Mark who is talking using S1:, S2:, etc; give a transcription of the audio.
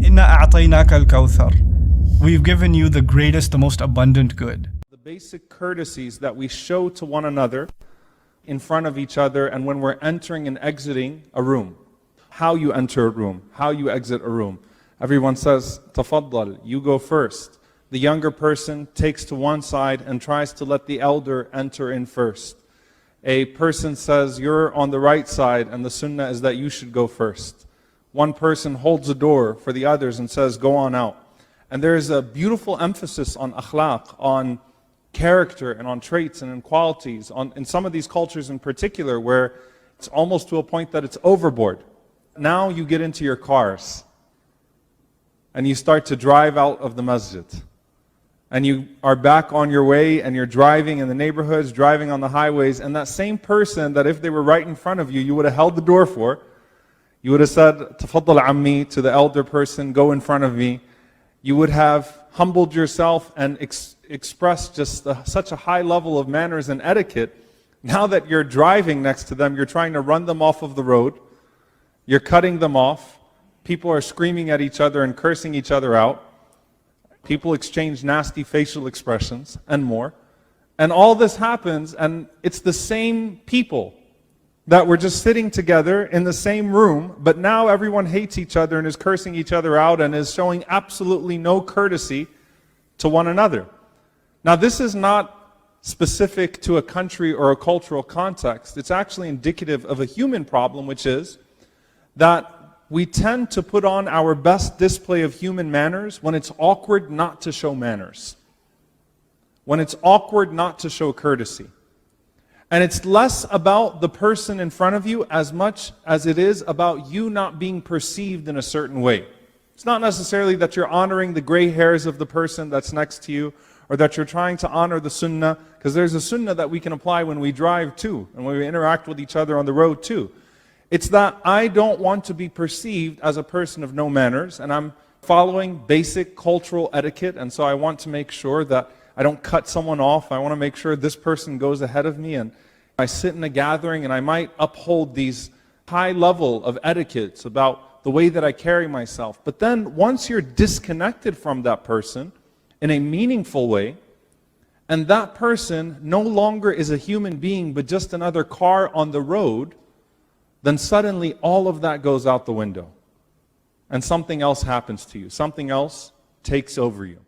S1: إِنَّا أَعْطَيْنَاكَ alkawthar. We've given you the greatest, the most abundant good.
S2: The basic courtesies that we show to one another in front of each other and when we're entering and exiting a room. How you enter a room, how you exit a room. Everyone says, tafaddal, you go first. The younger person takes to one side and tries to let the elder enter in first. A person says, you're on the right side and the sunnah is that you should go first. One person holds the door for the others and says, go on out. And there is a beautiful emphasis on akhlaq, on character and on traits and in qualities, in some of these cultures in particular where it's almost to a point that it's overboard. Now you get into your cars and you start to drive out of the masjid. And you are back on your way and you're driving in the neighborhoods, driving on the highways, and that same person that if they were right in front of you, you would have held the door for, you would have said, tafaddal ammi, to the elder person, go in front of me. You would have humbled yourself and expressed just such a high level of manners and etiquette. Now that you're driving next to them, you're trying to run them off of the road. You're cutting them off. People are screaming at each other and cursing each other out. People exchange nasty facial expressions and more. And all this happens, and it's the same people that were just sitting together in the same room, but now everyone hates each other and is cursing each other out and is showing absolutely no courtesy to one another. Now, this is not specific to a country or a cultural context. It's actually indicative of a human problem, which is that we tend to put on our best display of human manners when it's awkward not to show manners. When it's awkward not to show courtesy. And it's less about the person in front of you as much as it is about you not being perceived in a certain way. It's not necessarily that you're honoring the gray hairs of the person that's next to you, or that you're trying to honor the sunnah, because there's a sunnah that we can apply when we drive too, and when we interact with each other on the road too. It's that I don't want to be perceived as a person of no manners, and I'm following basic cultural etiquette, and so I want to make sure that I don't cut someone off. I want to make sure this person goes ahead of me, and I sit in a gathering and I might uphold these high level of etiquettes about the way that I carry myself. But then once you're disconnected from that person in a meaningful way, and that person no longer is a human being but just another car on the road, then suddenly all of that goes out the window. And something else happens to you. Something else takes over you.